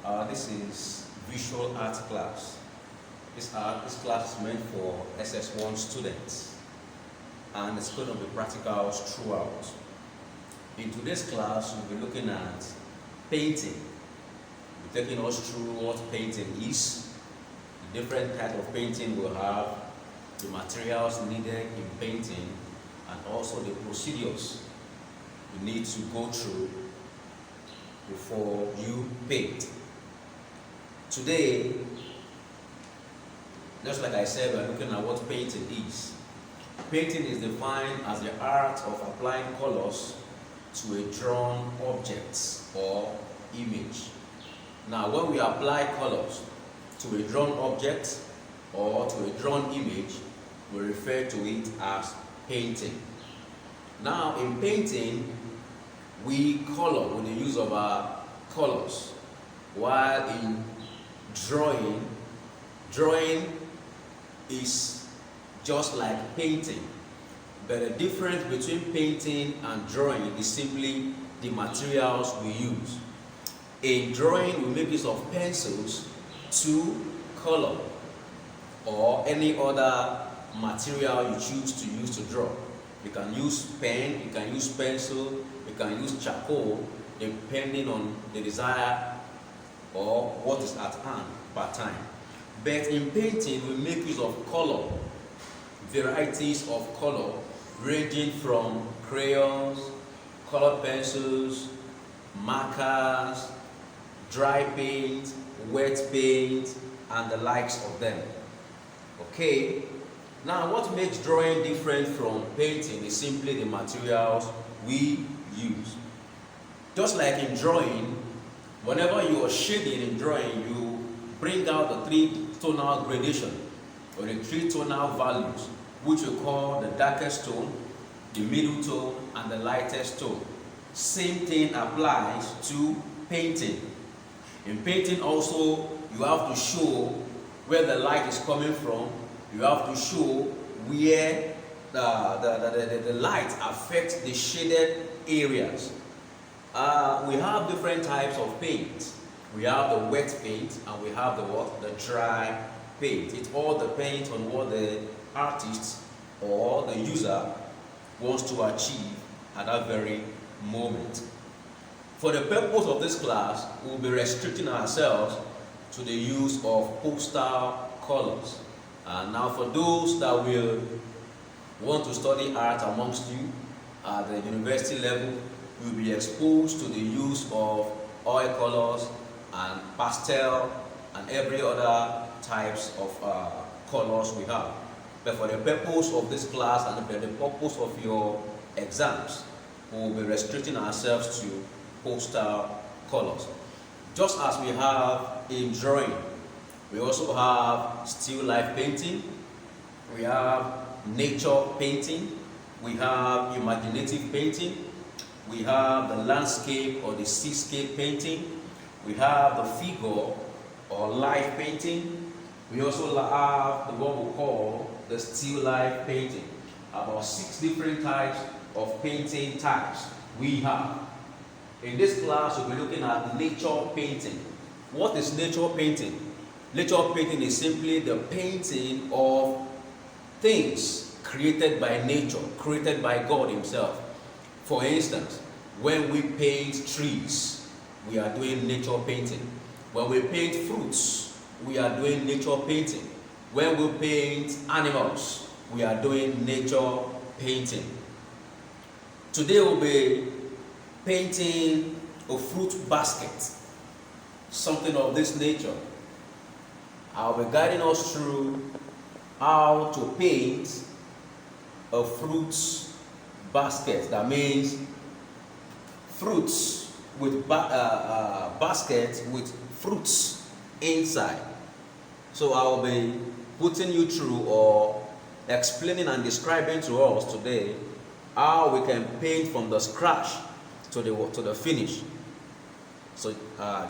This is visual art class. This class is meant for SS1 students, and it's going to be practicals throughout. In today's class, we'll be looking at painting. We're taking us through what painting is, the different types of painting we'll have, the materials needed in painting, and also the procedures you need to go through before you paint. Today, just like I said, we're looking at what painting is. Painting is defined as the art of applying colors to a drawn object or image. Now, when we apply colors to a drawn object or to a drawn image, we refer to it as painting. Now, in painting, we color with the use of our colors, while in drawing is just like painting. But the difference between painting and drawing is simply the materials we use. In drawing, we make use of pencils to color, or any other material you choose to use to draw. You can use pen, you can use pencil, you can use charcoal, depending on the desire or what is at hand per time. But in painting, we make use of color, varieties of color, ranging from crayons, colored pencils, markers, dry paint, wet paint, and the likes of them. Okay, now what makes drawing different from painting is simply the materials we use. Just like in drawing, whenever you are shading in drawing, you bring out the three tonal gradation, or the three tonal values, which we call the darkest tone, the middle tone, and the lightest tone. Same thing applies to painting. In painting also, you have to show where the light is coming from. You have to show where the light affects the shaded areas. We have different types of paint. We have the wet paint and we have the dry paint. It all depends on what the artist or the user wants to achieve at that very moment. For the purpose of this class, we will be restricting ourselves to the use of pastel colors. Now, for those that will want to study art amongst you at the university level, you will be exposed to the use of oil colors and pastel and every other types of colors we have. But for the purpose of this class and for the purpose of your exams, we will be restricting ourselves to pastel colors. Just as we have in drawing, we also have still life painting, we have nature painting, we have imaginative painting, we have the landscape or the seascape painting, we have the figure or life painting, we also have what we call the still life painting. About 6 different types of painting types we have. In this class, we'll be looking at nature painting. What is nature painting? Nature painting is simply the painting of things created by nature, created by God Himself. For instance, when we paint trees, we are doing nature painting. When we paint fruits, we are doing nature painting. When we paint animals, we are doing nature painting. Today we'll be painting a fruit basket, something of this nature. I'll be guiding us through how to paint a fruit basket. That means fruits with baskets with fruits inside. So I'll be putting you through or explaining and describing to us today how we can paint from the scratch to the finish. So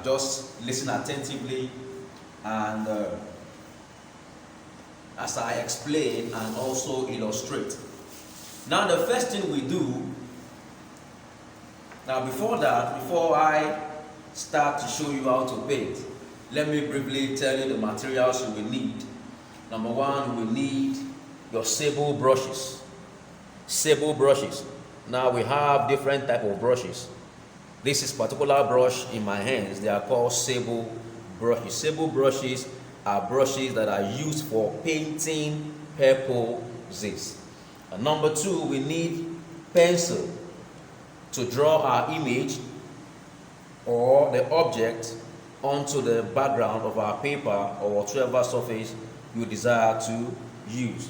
just listen attentively and as I explain and also illustrate. Now the first thing we do, before I start to show you how to paint, let me briefly tell you the materials you will need. Number one, you will need your sable brushes. Sable brushes. Now we have different type of brushes. This is particular brush in my hands. They are called sable brushes. Sable brushes are brushes that are used for painting purposes. And number two, we need pencil to draw our image or the object onto the background of our paper or whatever surface you desire to use.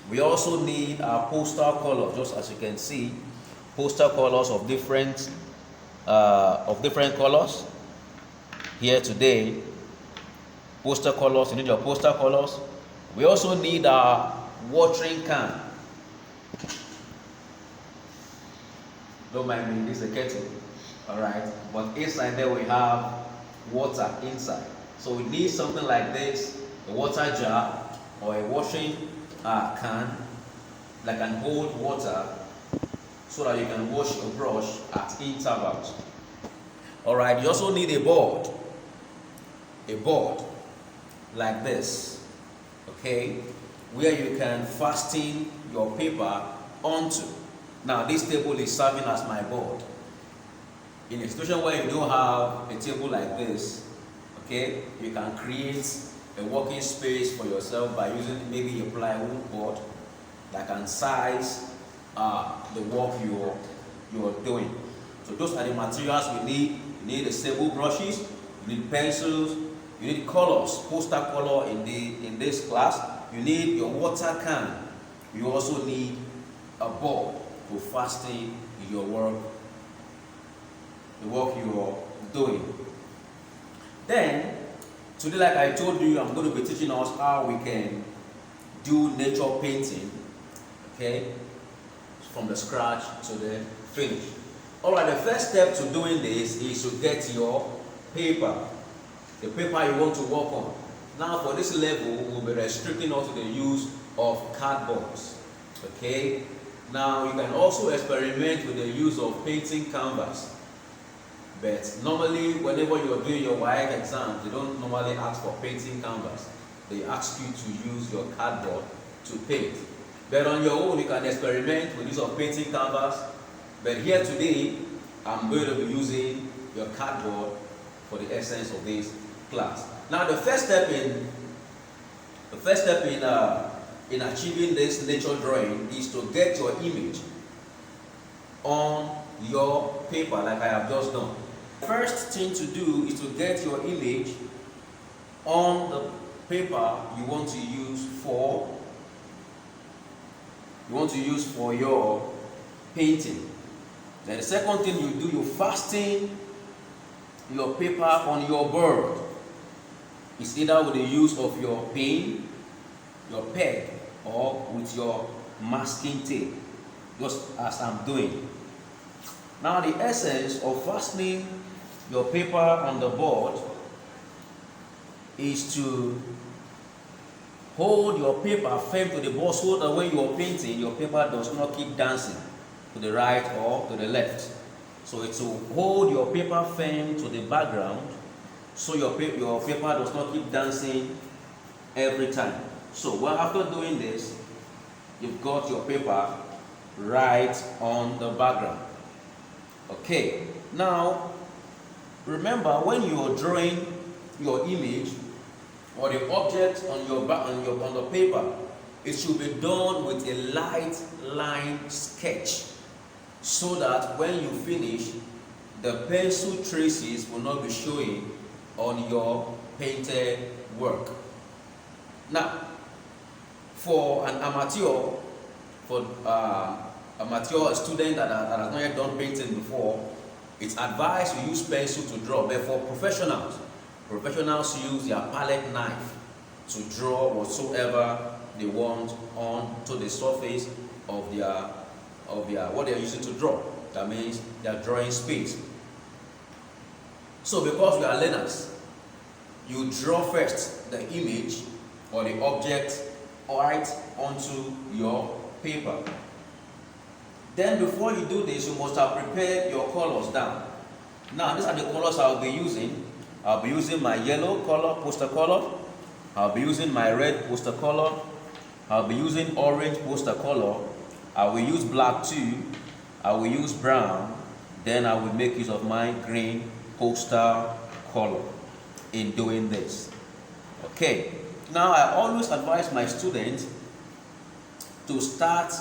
We also need our poster color, just as you can see, poster colors of different colors here today. Poster colors, you need your poster colors. We also need our watering can. Don't mind me, this is a kettle. Alright, but inside there we have water inside. So we need something like this, a water jar or a washing can that can hold water so that you can wash your brush at intervals. Alright, you also need a board like this, okay, where you can fasten your paper onto. Now this table is serving as my board. In a situation where you don't have a table like this, okay, you can create a working space for yourself by using maybe a plywood board that can size the work you're doing. So those are the materials we need. You need the sable brushes, you need pencils, you need colors, poster color in this class. You need your water can. You also need a board to fasten your work, the work you're doing. Then, today, like I told you, I'm going to be teaching us how we can do nature painting, okay, from the scratch to the finish. Alright, the first step to doing this is to get your paper, the paper you want to work on. Now, for this level, we'll be restricting us to the use of cardboards, okay. Now, you can also experiment with the use of painting canvas. But normally, whenever you're doing your WAEC exam, they don't normally ask for painting canvas. They ask you to use your cardboard to paint. But on your own, you can experiment with use of painting canvas. But here today, I'm going to be using your cardboard for the essence of this class. Now, the first step in achieving this nature drawing is to get your image on your paper, like I have just done. First thing to do is to get your image on the paper you want to use for your painting. Then the second thing you do, you fasten your paper on your board. It's either with the use of your pen, your peg, or with your masking tape, just as I'm doing. Now, the essence of fastening your paper on the board is to hold your paper firm to the board so that when you are painting, your paper does not keep dancing to the right or to the left. So it's to hold your paper firm to the background so your paper does not keep dancing every time. So well, after doing this, you've got your paper right on the background. Okay, now remember, when you're drawing your image or the object on the paper, it should be done with a light line sketch so that when you finish, the pencil traces will not be showing on your painted work. Now, for an amateur, a student that has not yet done painting before, it's advised to use pencil to draw. But for professionals use their palette knife to draw whatsoever they want onto the surface of their what they are using to draw. That means they are drawing space. So because we are learners, you draw first the image or the object right onto your paper. Then before you do this, you must have prepared your colors down. Now these are the colors I'll be using. I'll be using my yellow color, poster color. I'll be using my red poster color. I'll be using orange poster color. I will use black too. I will use brown. Then I will make use of my green poster color in doing this. Okay. Now I always advise my students to start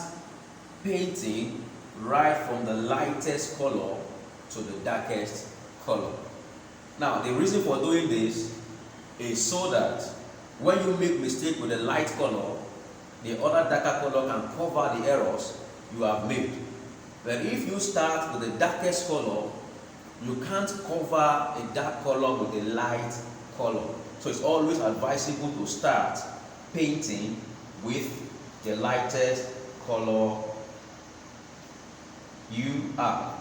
painting right from the lightest color to the darkest color. Now the reason for doing this is so that when you make mistake with the light color, the other darker color can cover the errors you have made. But if you start with the darkest color, you can't cover a dark color with a light color. So it's always advisable to start painting with the lightest color you are.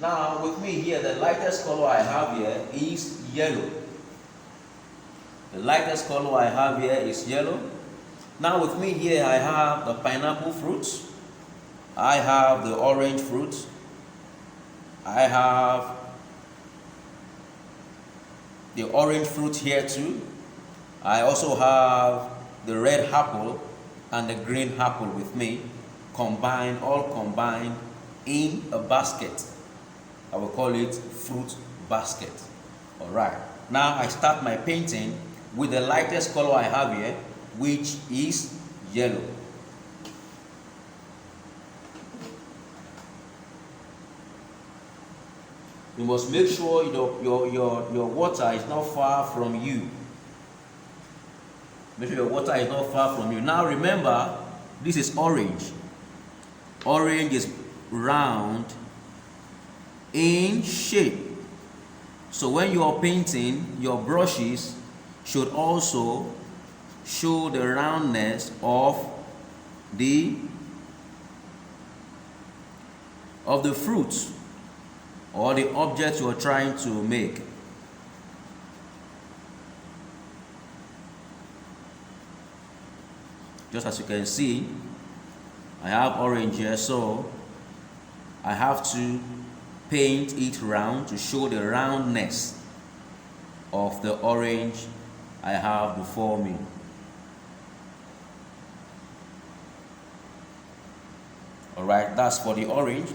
Now with me here, the lightest color I have here is yellow. The lightest color I have here is yellow. Now with me here, I have the pineapple fruits. I have the orange fruit. I have the orange fruit here too. I also have the red apple and the green apple with me, combined, all combined in a basket. I will call it fruit basket. All right. Now I start my painting with the lightest color I have here, which is yellow. You must make sure your water is not far from you. Make sure your water is not far from you. Now remember, this is orange. Orange is round in shape. So when you are painting, your brushes should also show the roundness of the fruit or the object you are trying to make. Just as you can see, I have orange here, so I have to paint it round to show the roundness of the orange I have before me. Alright, that's for the orange.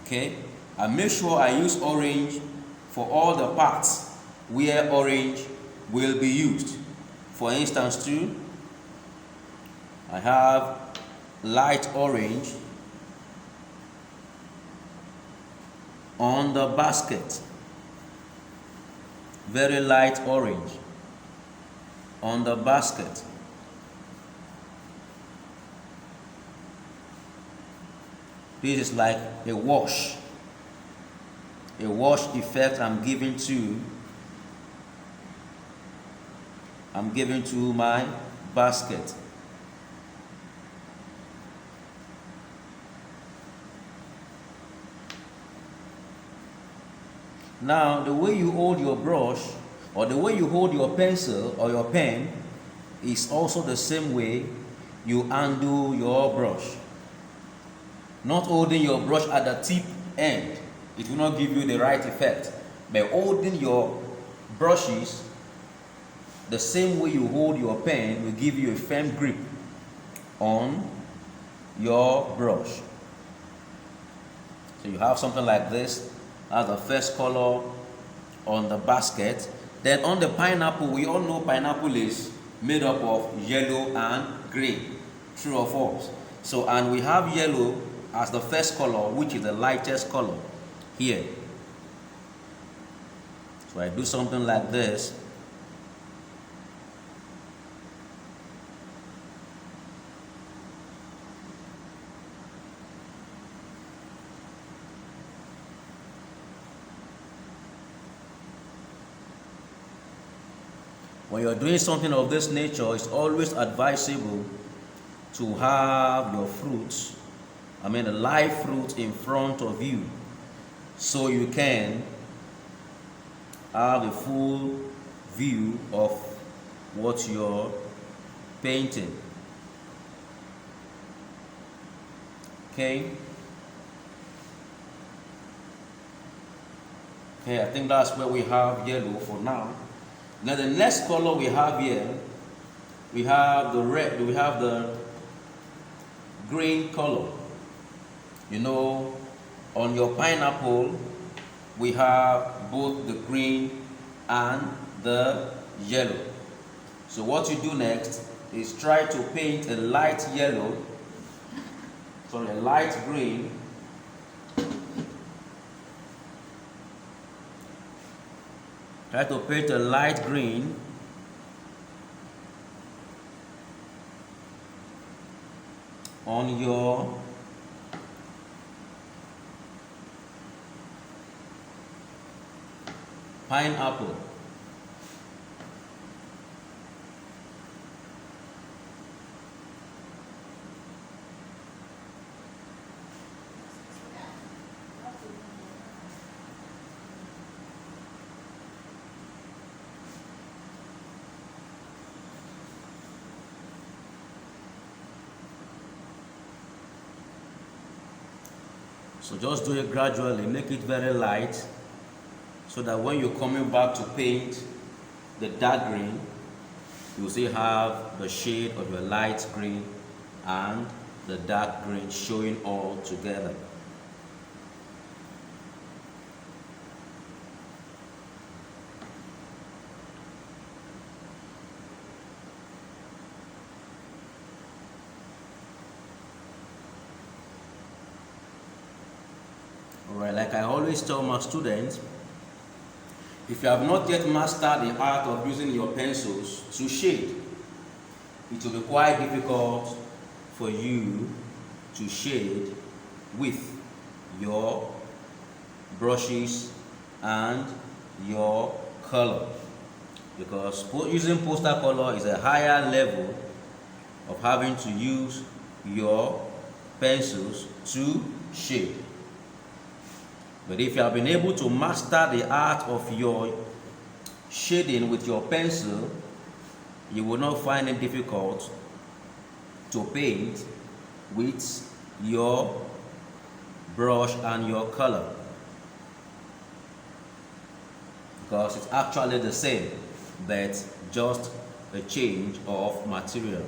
Okay, and make sure I use orange for all the parts where orange will be used. For instance too, I have light orange on the basket. Very light orange on the basket. This is like a wash effect I'm giving to my basket. Now, the way you hold your brush or the way you hold your pencil or your pen is also the same way you handle your brush. Not holding your brush at the tip end, it will not give you the right effect. But holding your brushes the same way you hold your pen will give you a firm grip on your brush. So you have something like this. That's the first color on the basket. Then on the pineapple, we all know pineapple is made up of yellow and green. True or false? So, and we have yellow as the first color, which is the lightest color here. So I do something like this. When you're doing something of this nature, it's always advisable to have your fruits, the live fruit in front of you, so you can have a full view of what you're painting. Okay? Okay, I think that's where we have yellow for now. Now the next color we have here, we have the red, we have the green color. You know, on your pineapple, we have both the green and the yellow. So what you do next is try to paint a light yellow, sorry, a light green, try to paint a light green on your pineapple. So just do it gradually, make it very light, so that when you're coming back to paint the dark green, you will still have the shade of your light green and the dark green showing all together. Alright, like I always tell my students, if you have not yet mastered the art of using your pencils to shade, it will be quite difficult for you to shade with your brushes and your color, because using poster color is a higher level of having to use your pencils to shade. But if you have been able to master the art of your shading with your pencil, you will not find it difficult to paint with your brush and your color, because it's actually the same, but just a change of material.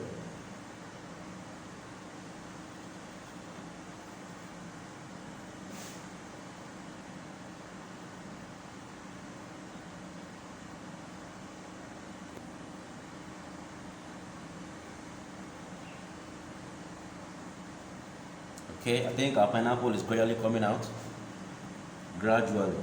Okay, I think our pineapple is gradually coming out. Gradually.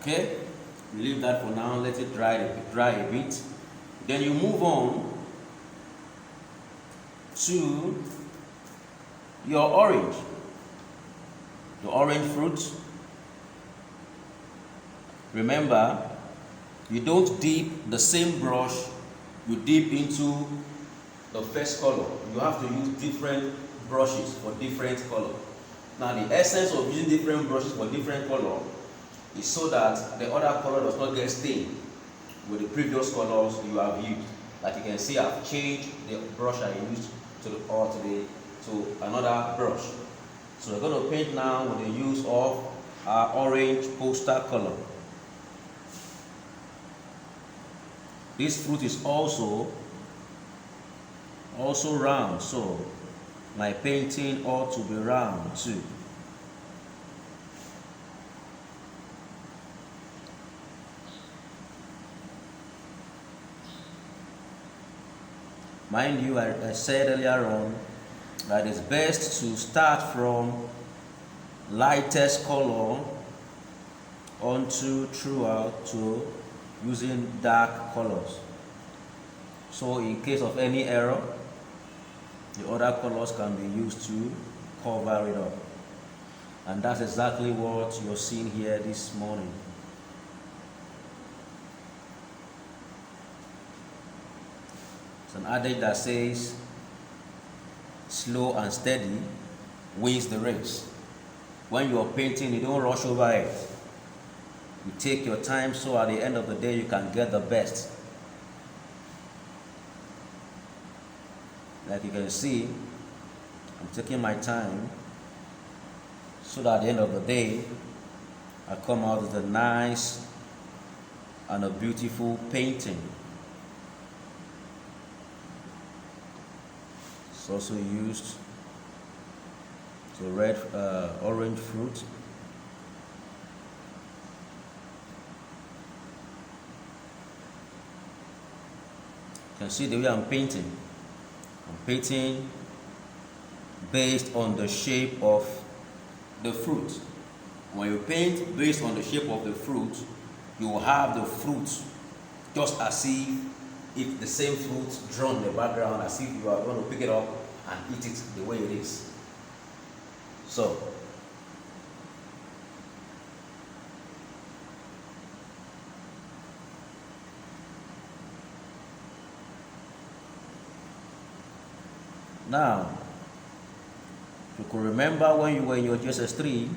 Okay, leave that for now, let it dry a bit. Then you move on to your orange. The orange fruit. Remember, you don't dip the same brush you dip into the first color. You have to use different brushes for different color. Now the essence of using different brushes for different color is so that the other color does not get stained with the previous colors you have used. Like you can see, I've changed the brush I used to another brush. So we're going to paint now with the use of our orange poster color. This fruit is also round, so my painting ought to be round too. Mind you, I said earlier on that it's best to start from lightest color throughout to using dark colors. So in case of any error, the other colors can be used to cover it up. And that's exactly what you're seeing here this morning. It's an adage that says, slow and steady wins the race. When you're painting, you don't rush over it. You take your time, so at the end of the day you can get the best Like you can see, I'm taking my time so that at the end of the day, I come out with a nice and a beautiful painting. It's also used to red, orange fruit. You can see the way I'm painting. I'm painting based on the shape of the fruit. When you paint based on the shape of the fruit, you will have the fruit just as if the same fruit drawn in the background, as if you are going to pick it up and eat it the way it is. So, now, you could remember when you were in your SS3,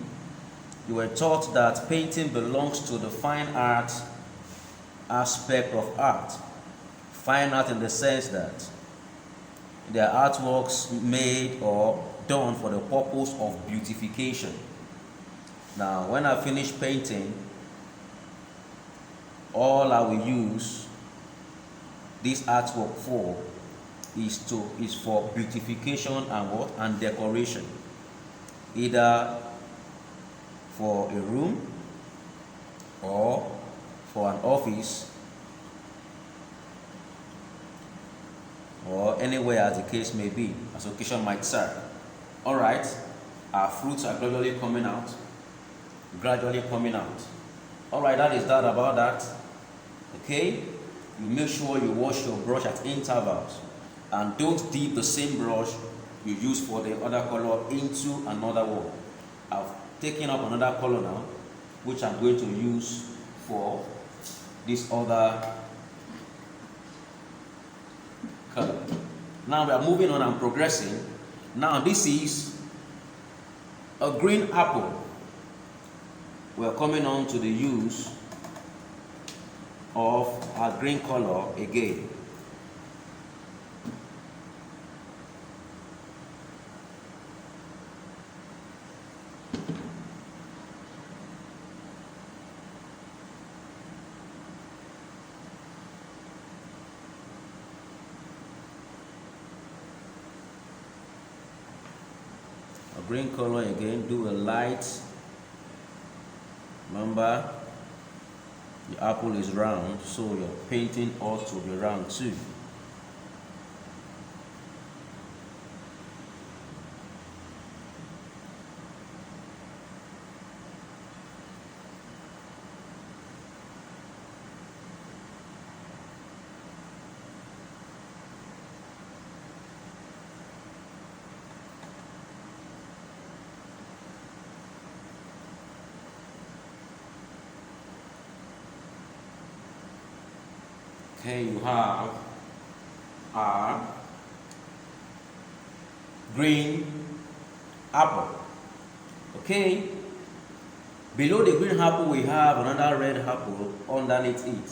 you were taught that painting belongs to the fine art aspect of art. Fine art in the sense that they are artworks made or done for the purpose of beautification. Now, when I finish painting, all I will use this artwork for is for beautification and what? And decoration. Either for a room or for an office or anywhere as the case may be, as occasion might serve. Alright, our fruits are gradually coming out. Alright, that is that about that. Okay, you make sure you wash your brush at intervals and don't dip the same brush you use for the other color into another one. I've taken up another color now, which I'm going to use for this other color. Now we are moving on and progressing. Now this is a green apple. We are coming on to the use of our green color again. Green color again, do a light. Remember, the apple is round, so your painting ought to be round too. Okay, you have a green apple. Okay, below the green apple we have another red apple underneath it.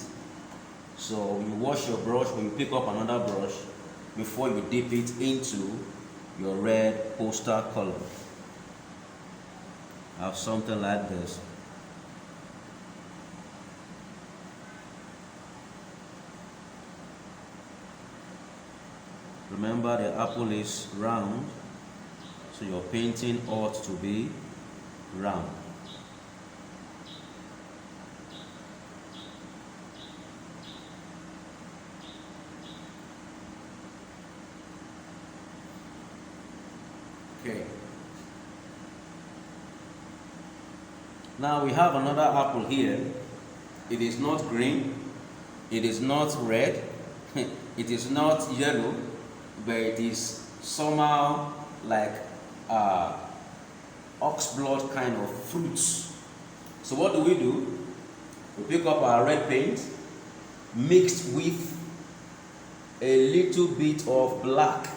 So you wash your brush or you pick up another brush before you dip it into your red poster color. Have something like this. Remember, the apple is round, so your painting ought to be round. Okay. Now we have another apple here. It is not green, it is not red, it is not yellow, but it is somehow like oxblood kind of fruits. So what do? We pick up our red paint mixed with a little bit of black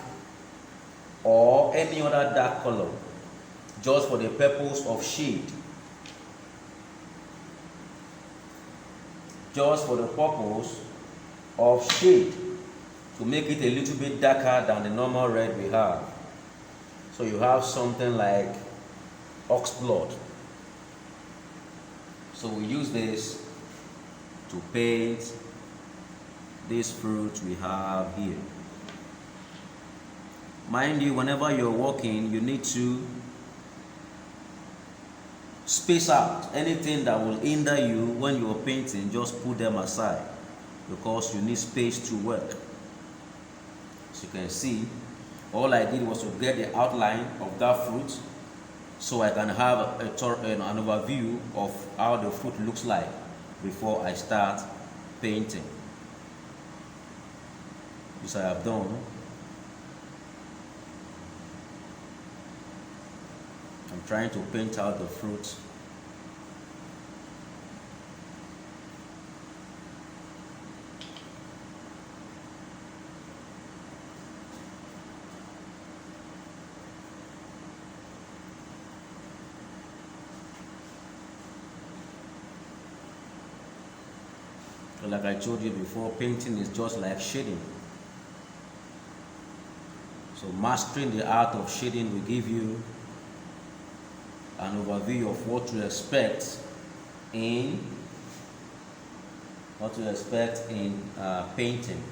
or any other dark color, just for the purpose of shade. Just for the purpose of shade. to make it a little bit darker than the normal red we have. So you have something like ox blood. So we use this to paint this fruit we have here. Mind you, whenever you're working, you need to space out anything that will hinder you when you're painting. Just put them aside, because you need space to work. As you can see, all I did was to get the outline of that fruit, so I can have an overview of how the fruit looks like before I start painting. This I have done. I'm trying to paint out the fruit. Like I told you before, painting is just like shading. So mastering the art of shading will give you an overview of what to expect in painting.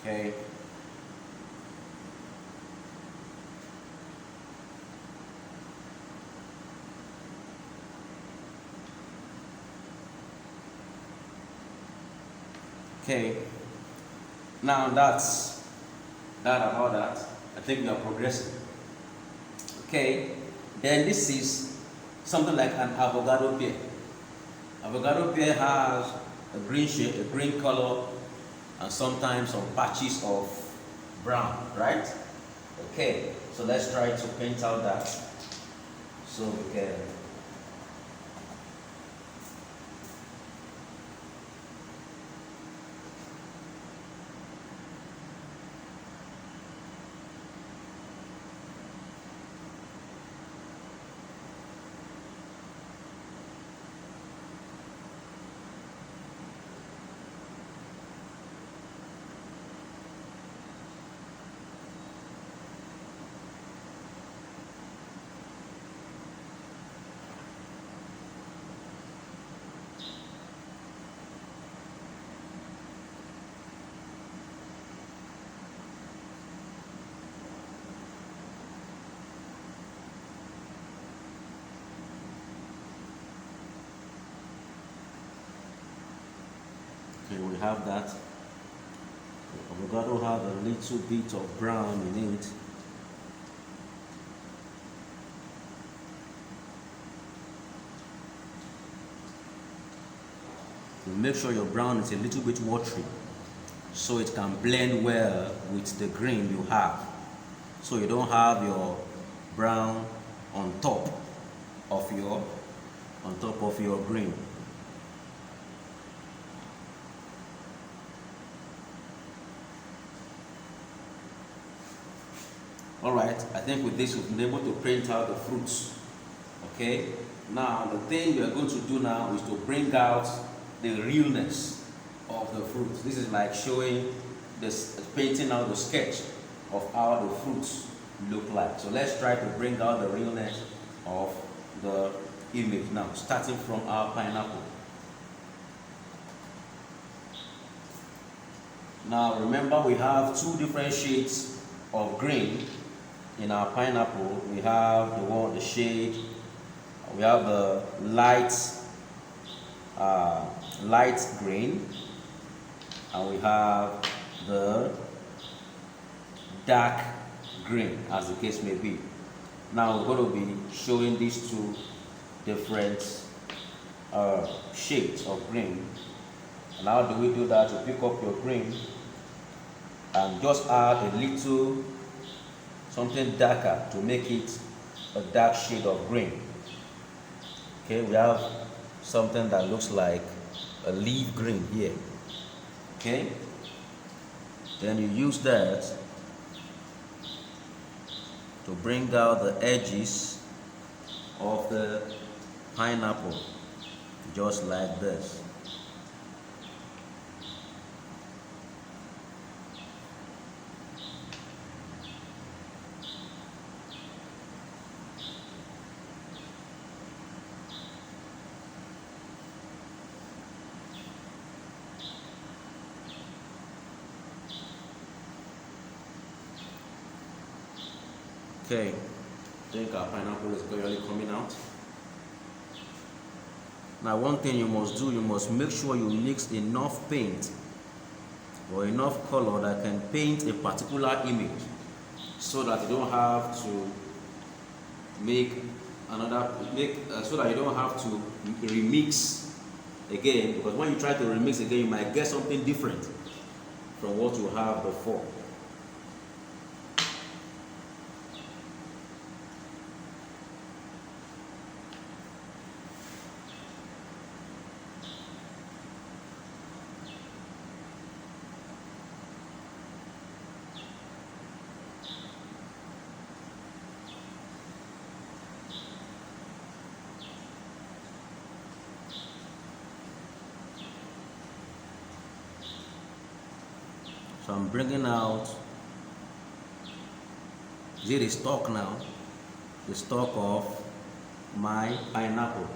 Okay. Okay. Now that's that about that. I think we are progressing. Okay. Then this is something like an avocado pear. Avocado pear has a green shade, a green color, and sometimes some patches of brown, right? Okay, so let's try to paint out that so we can okay, we have that. Avocado have a little bit of brown in it. You make sure your brown is a little bit watery, so it can blend well with the green you have. So you don't have your brown on top of your green. Alright, I think with this we've been able to print out the fruits. Okay, now the thing we are going to do now is to bring out the realness of the fruits. This is like showing this, painting out the sketch of how the fruits look like. So let's try to bring out the realness of the image now, starting from our pineapple. Now remember, we have two different shades of green in our pineapple. We have the shade, we have the light green, and we have the dark green, as the case may be. Now we're going to be showing these two different shades of green. And how do we do that? You pick up your green and just add a little something darker to make it a dark shade of green. Okay, we have something that looks like a leaf green here. Okay, then you use that to bring out the edges of the pineapple, just like this. Okay, I think our pineapple is clearly coming out. Now, one thing you must do, you must make sure you mix enough paint or enough color that can paint a particular image, so that you don't have to so that you don't have to remix again, because when you try to remix again, you might get something different from what you have before. So I'm bringing out, is it a stalk now? The stalk of my pineapple.